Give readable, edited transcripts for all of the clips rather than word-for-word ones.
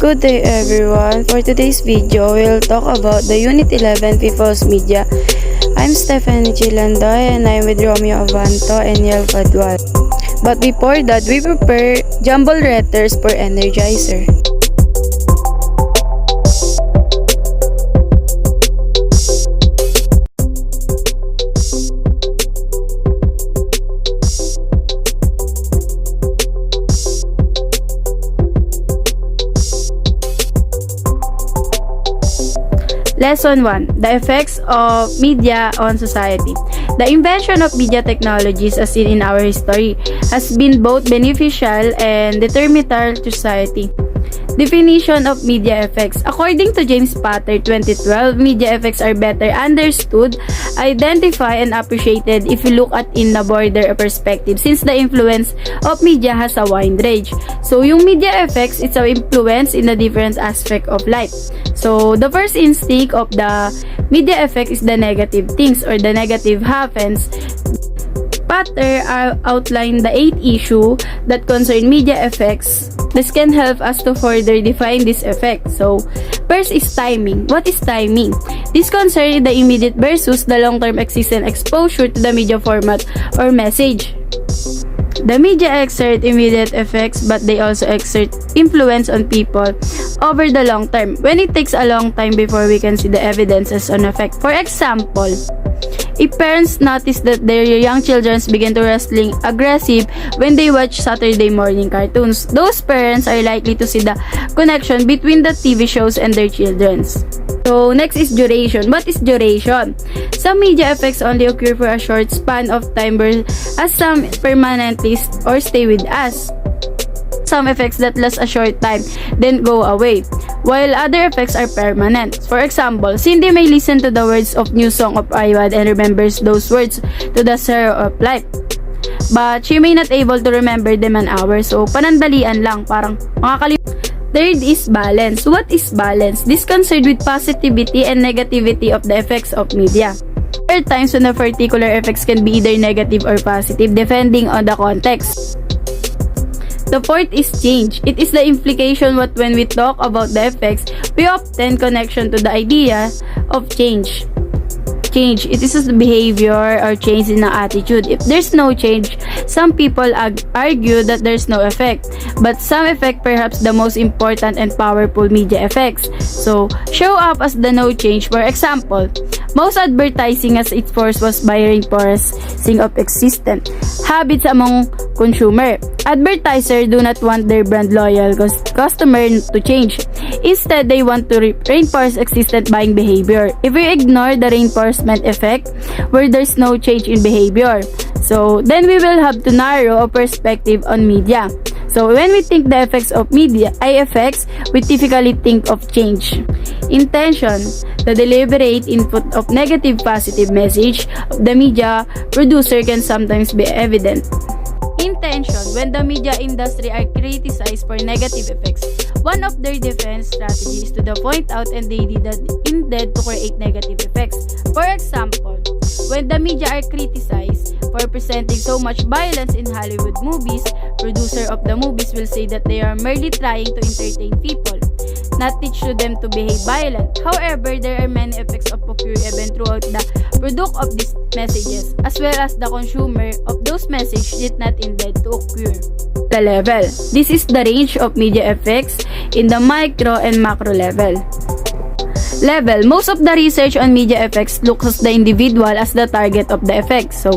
Good day everyone. For today's video, we'll talk about the Unit 11 People's Media. I'm Stephanie Chilandoy and I'm with Romeo Avanto and Yel Fadwal. But before that, we prepare jumble letters for Energizer. Lesson 1. The effects of media on society. The invention of media technologies as seen in our history has been both beneficial and detrimental to society. Definition of media effects. According to James Potter 2012, media effects are better understood, identified, and appreciated if you look at in a broader perspective since the influence of media has a wide range. So, yung media effects, it's an influence in a different aspect of life. So, the first instinct of the media effect is the negative things or the negative happens. Potter outlined the 8 issues that concern media effects. This can help us to further define this effect. So, first is timing. What is timing? This concerns the immediate versus the long-term existing exposure to the media format or message. The media exert immediate effects, but they also exert influence on people over the long term, when it takes a long time before we can see the evidences on effect. For example, if parents notice that their young children begin to wrestling aggressive when they watch Saturday morning cartoons, those parents are likely to see the connection between the TV shows and their children. So, next is duration. What is duration? Some media effects only occur for a short span of time, as some permanently or stay with us. Some effects that last a short time, then go away, while other effects are permanent. For example, Cindy may listen to the words of new song of Iwad and remembers those words to the sorrow of life. But she may not able to remember them an hour, so panandalian lang, parang makakalimutan. Third is balance. What is balance? This concerned with positivity and negativity of the effects of media. There are times when the particular effects can be either negative or positive depending on the context. The fourth is change. It is the implication that when we talk about the effects, we often connection to the idea of change. Change. It is the behavior or change in the attitude. If there's no change, some people argue that there's no effect. But some effect, perhaps the most important and powerful media effects, so show up as the no change. For example, most advertising as its force was by reinforcing of existent habits among consumer. Advertisers do not want their brand loyal customer to change. Instead, they want to reinforce existent buying behavior. If we ignore the reinforcement effect, where there's no change in behavior, so then we will have to narrow a perspective on media. So when we think the effects of media effects, we typically think of change. Intention, the deliberate input of negative positive message of the media producer can sometimes be evident. Intention, when the media industry are criticized for negative effects, one of their defense strategies to point out and they did intend to create negative effects. For example, when the media are criticized for presenting so much violence in Hollywood movies, producer of the movies will say that they are merely trying to entertain people, not teach to them to behave violent. However, there are many effects of occur even throughout the product of these messages, as well as the consumer of those messages did not intend to occur. The level. This is the range of media effects in the micro and macro level. Level. Most of the research on media effects looks at the individual as the target of the effect. So,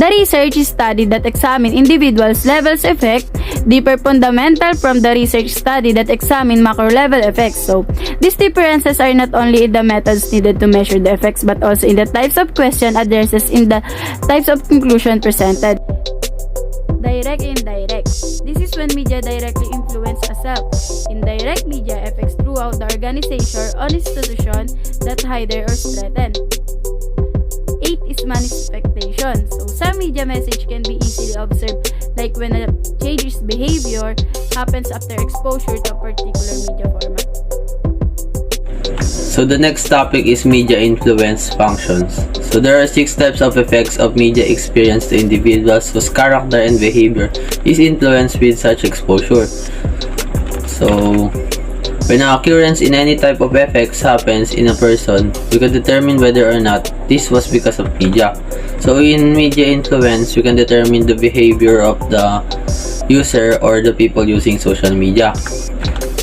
the research study that examine individuals' levels effect differ fundamental from the research study that examine macro level effects. So, these differences are not only in the methods needed to measure the effects but also in the types of question addresses in the types of conclusion presented. Direct and indirect. This is when media directly influence a self. Indirect media effects throughout the organization or institution that hinder or threaten. 8 is manifestation. So, some media message can be easily observed, like when a change in behavior happens after exposure to a particular media format. So the next topic is media influence functions. So there are 6 types of effects of media experience to individuals whose character and behavior is influenced with such exposure. So When an occurrence in any type of effects happens in a person, we can determine whether or not this was because of media. So in media influence, we can determine the behavior of the user or the people using social media.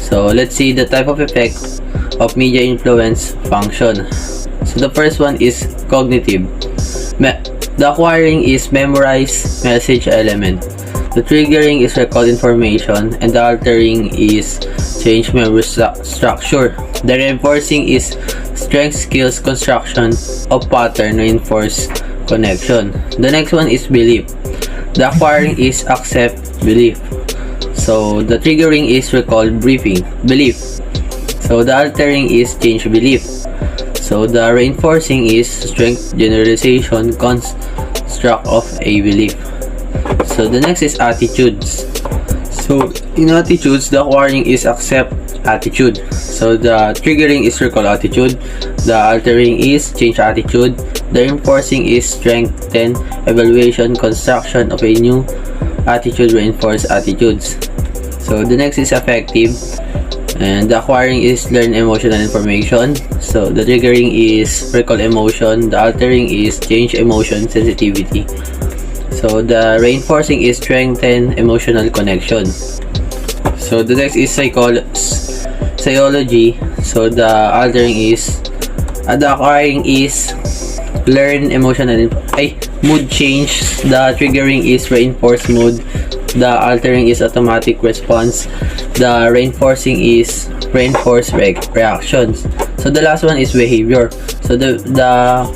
So let's see the type of effect of media influence function. So the first one is cognitive. The acquiring is memorize message element. The triggering is recall information, and the altering is change memory structure. The reinforcing is strength skills construction of pattern reinforce connection. The next one is belief. The acquiring is accept belief. So the triggering is recall belief. So the altering is change belief. So the reinforcing is strength generalization construct of a belief. So the next is attitudes. So in attitudes, the acquiring is accept attitude. So the triggering is recall attitude. The altering is change attitude. The reinforcing is strengthen evaluation construction of a new attitude reinforce attitudes. So the next is affective. And the acquiring is learn emotional information. So the triggering is recall emotion. The altering is change emotion sensitivity. So the reinforcing is strengthen emotional connection. So the next is psychology. So the altering is the acquiring is learn emotional mood change. The triggering is reinforce mood. The altering is automatic response. The reinforcing is reinforce reactions. So the last one is behavior. So the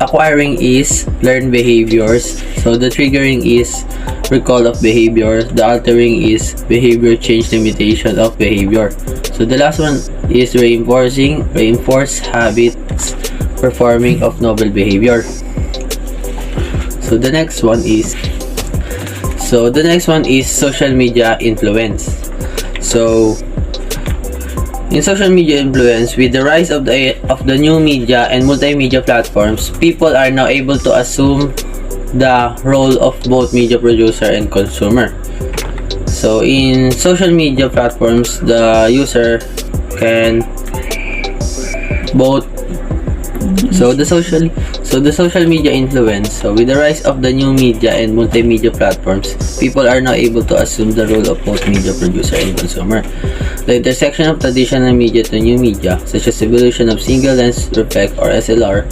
acquiring is learn behaviors. So the triggering is recall of behavior. The altering is behavior change limitation of behavior. So the last one is reinforcing reinforce habits performing of novel behavior. So the next one is social media influence. So in social media influence, with the rise of the new media and multimedia platforms, people are now able to assume the role of both media producer and consumer. So in social media platforms, the user can both the social media influence. So with the rise of the new media and multimedia platforms, people are now able to assume the role of both media producer and consumer. The intersection of traditional media to new media, such as evolution of single lens reflect or SLR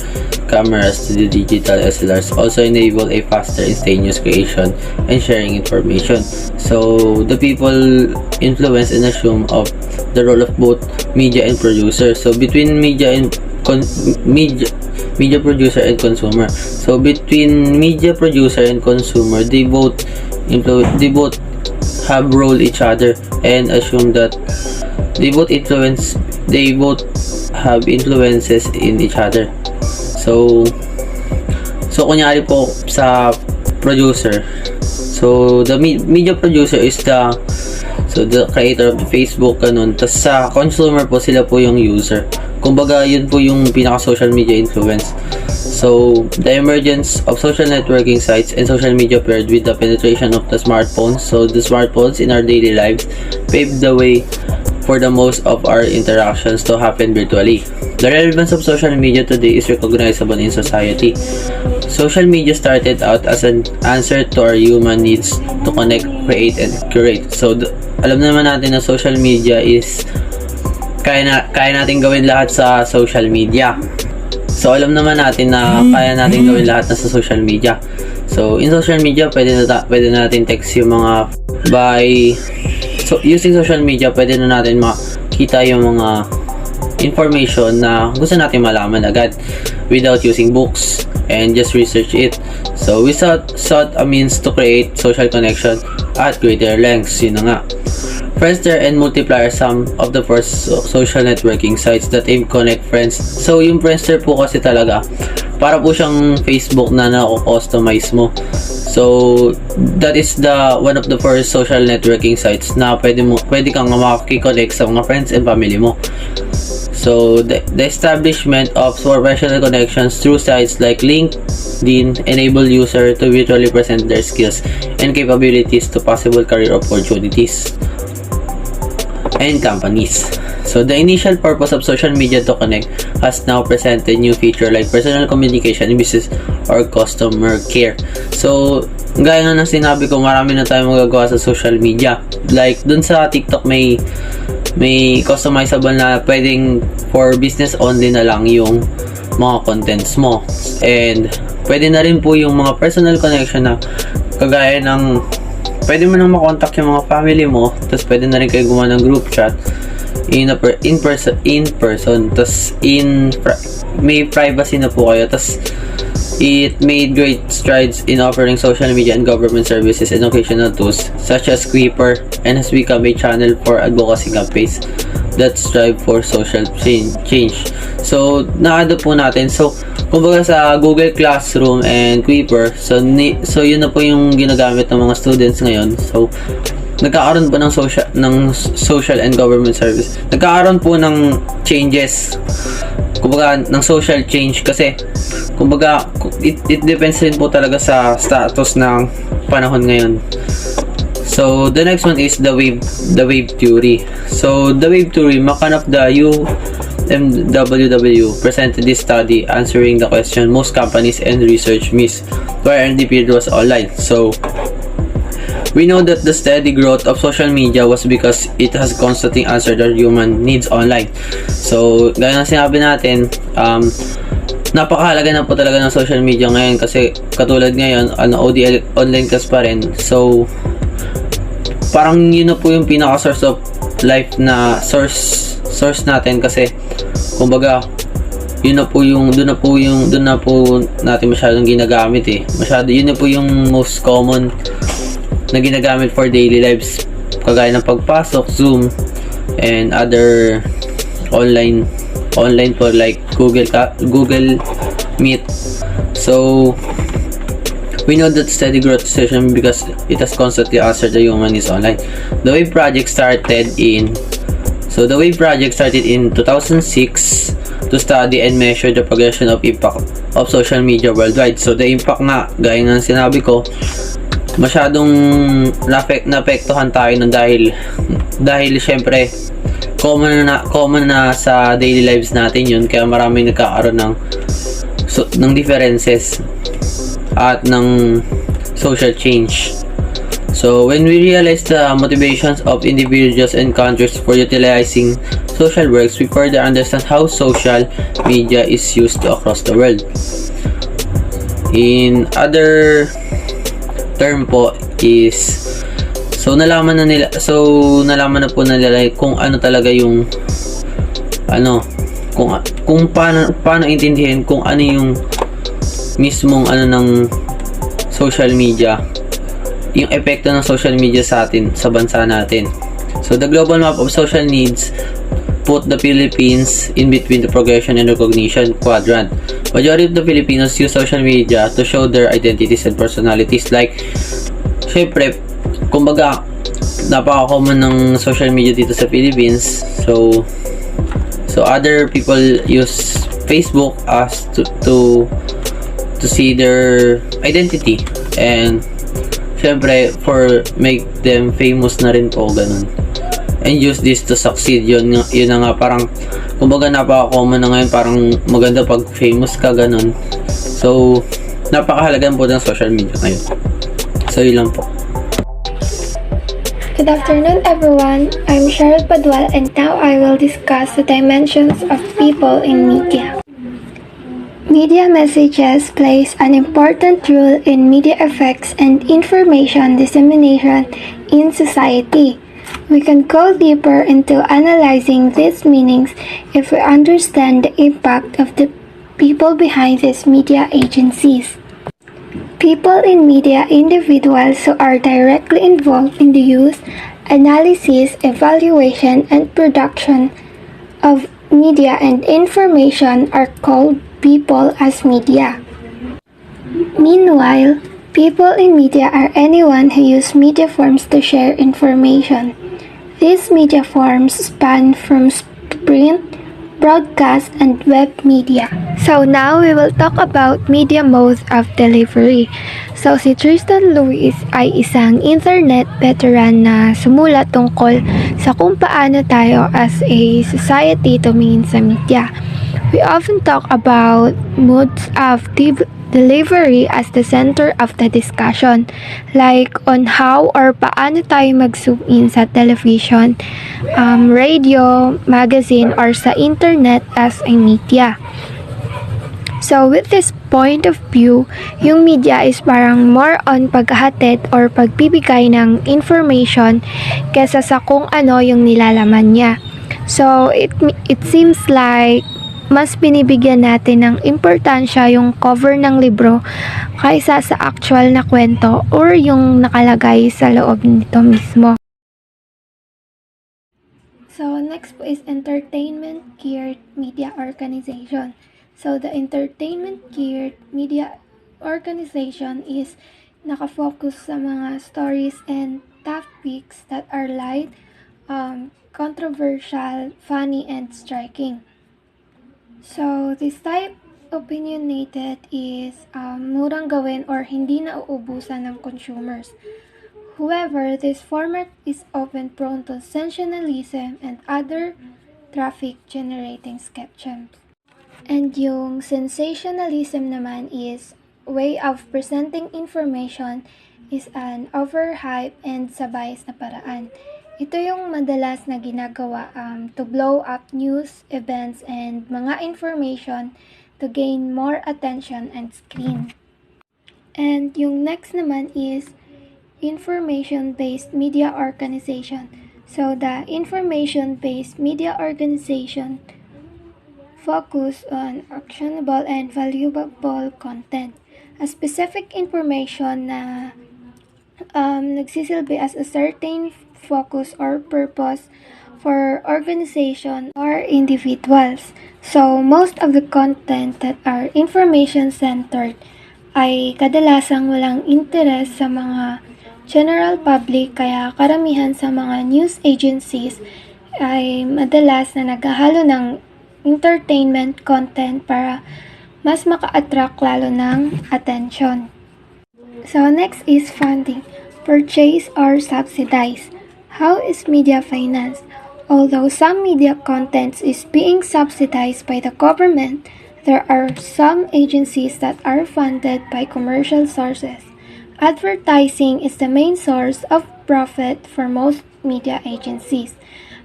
cameras to the digital SLRs, also enable a faster instantaneous creation and sharing information. So the people influence and assume of the role of both media and producer. So between media producer and consumer. So between media producer and consumer, they both have role each other and assume that they both have influences in each other. So kunyari po sa producer, so the media producer is the creator of the Facebook, ganun. Tas sa consumer po, sila po yung user. Kumbaga, yun po yung pinaka-social media influence. So, the emergence of social networking sites and social media paired with the penetration of the smartphones. So, the smartphones in our daily lives paved the way for the most of our interactions to happen virtually. The relevance of social media today is recognizable in society. Social media started out as an answer to our human needs to connect, create, and curate. So, alam naman natin na social media is kaya natin gawin lahat sa social media. So, alam naman natin na kaya natin gawin lahat na sa social media. So, in social media, pwede natin text yung mga using social media, pwede na natin makita yung mga information na gusto natin malaman agad without using books and just research it. So, we sought a means to create social connection at greater lengths. Yun na nga. Friendster and Multiplier, some of the first social networking sites that aim connect friends. So, yung Friendster po kasi talaga, para po siyang Facebook na na-customize mo. So, that is one of the first social networking sites na pwede kang makikonnect sa mga friends and family mo. So, the establishment of professional connections through sites like LinkedIn enable user to virtually present their skills and capabilities to possible career opportunities. and companies. So the initial purpose of social media to connect has now presented new feature like personal communication, business, or customer care. So gaya nga ng sinabi ko, marami na tayong magagawa sa social media. Like dun sa TikTok may customizable na pwedeng for business only na lang yung mga contents mo. And pwede na rin po yung mga personal connection na kagaya ng pwede mo nang makontak yung mga family mo, tapos pwede na rin kayo gumawa ng group chat in person, tapos may privacy na po kayo. Tapos it made great strides in offering social media and government services and educational tools such as Kuiper, and has become a channel for advocacy campaigns that strive for social change. So na-add po natin, so kumbaga sa Google Classroom and Kuiper, so yun na po yung ginagamit ng mga students ngayon. So nagkakaroon po ng social and government service. Nagkakaroon po ng changes, kumbaga ng social change, kasi kumbaga it depends rin po talaga sa status ng panahon ngayon. So the next one is the wave theory. So the wave theory, makanap the UMWW presented this study answering the question most companies and research miss where the period was online. So we know that the steady growth of social media was because it has constantly answered our human needs online. So, gaya ng sinabi natin, napakahalaga na po talaga ng social media ngayon, kasi katulad ngayon, ODL, online class pa rin. So, parang yun na po yung pinaka-source of life na source natin, kasi kumbaga, yun na po doon na po natin masyadong ginagamit yun na po yung most common na ginagamit for daily lives, kagaya ng pagpasok, Zoom, and other online po like Google Meet. So we know that steady growth session because it has constantly answered the human needs online. The Wave project started in 2006 to study and measure the progression of impact of social media worldwide. So the impact nga, gaya ng sinabi ko, masyadong naapektuhan tayo dahil syempre common na sa daily lives natin yun, kaya maraming nagkakaroon ng differences at ng social change. So when we realize the motivations of individuals and countries for utilizing social works, we further understand how social media is used across the world. In other term po is, so nalaman na po nila kung ano talaga yung kung paano intindihin kung ano yung mismong ng social media, yung epekto ng social media sa atin, sa bansa natin. So the global map of social needs put the Philippines in between the progression and recognition quadrant. Majority of the Filipinos use social media to show their identities and personalities. Like, syempre, kumbaga, napaka-common ng social media dito sa Philippines. So other people use Facebook as to see their identity. And, syempre, for make them famous na rin po, ganun. And use this to succeed. Yun na nga, parang kumbaga napaka-common na ngayon, parang maganda pag famous ka, ganun. So napakahalaga po ng social media ngayon. So yun lang po. Good afternoon everyone, I'm Cheryl Padual and now I will discuss the dimensions of people in media. Media messages plays an important role in media effects and information dissemination in society. We can go deeper into analyzing these meanings if we understand the impact of the people behind these media agencies. People in media, individuals who are directly involved in the use, analysis, evaluation, and production of media and information are called people as media. Meanwhile, people in media are anyone who use media forms to share information. These media forms span from print, broadcast, and web media. So now we will talk about media modes of delivery. So si Tristan Lewis ay isang internet veteran na sumulat tungkol sa kung paano tayo as a society tumingin sa media. We often talk about modes of delivery as the center of the discussion, like on how or paano tayo mag-zoom in sa television, radio, magazine, or sa internet as a media. So with this point of view, yung media is parang more on paghahatid or pagbibigay ng information kesa sa kung ano yung nilalaman niya. So it seems like mas binibigyan natin ng importansya yung cover ng libro kaysa sa actual na kwento or yung nakalagay sa loob nito mismo. So next po is entertainment geared media organization. So the entertainment geared media organization is nakafocus sa mga stories and topics that are light, controversial, funny, and striking. So, this type opinionated is murang gawin or hindi na uubusan ng consumers. However, this format is often prone to sensationalism and other traffic-generating sketches. And yung sensationalism naman is way of presenting information is an overhype and sa bias na paraan. Ito yung madalas na ginagawa to blow up news, events, and mga information to gain more attention and screen. And yung next naman is information-based media organization. So the information-based media organization focus on actionable and valuable content. A specific information na nagsisilbi as a certain focus or purpose for organization or individuals. So, most of the content that are information-centered ay kadalasang walang interest sa mga general public, kaya karamihan sa mga news agencies ay madalas na naghahalo ng entertainment content para mas maka-attract lalo ng attention. So, next is funding. Purchase or subsidize. How is media financed? Although some media content is being subsidized by the government, there are some agencies that are funded by commercial sources. Advertising is the main source of profit for most media agencies.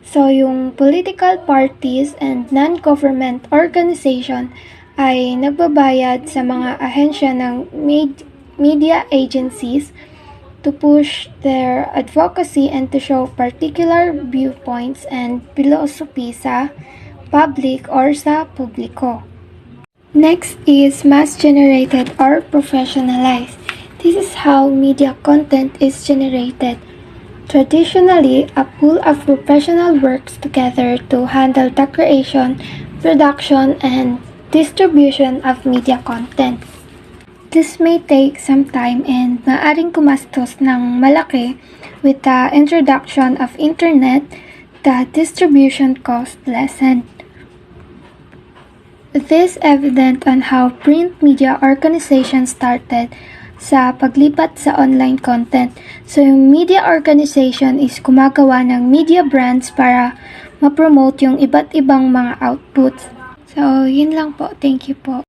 So, yung political parties and non-government organization ay nagbabayad sa mga ahensya ng media agencies to push their advocacy and to show particular viewpoints and philosophy sa public or sa publiko. Next is mass-generated or professionalized. This is how media content is generated. Traditionally, a pool of professional works together to handle the creation, production, and distribution of media content. This may take some time and maaring kumastos ng malaki. With the introduction of internet, the distribution cost lessened. This evident on how print media organizations started sa paglipat sa online content. So yung media organization is gumagawa ng media brands para ma-promote yung iba't ibang mga outputs. So yun lang po. Thank you po.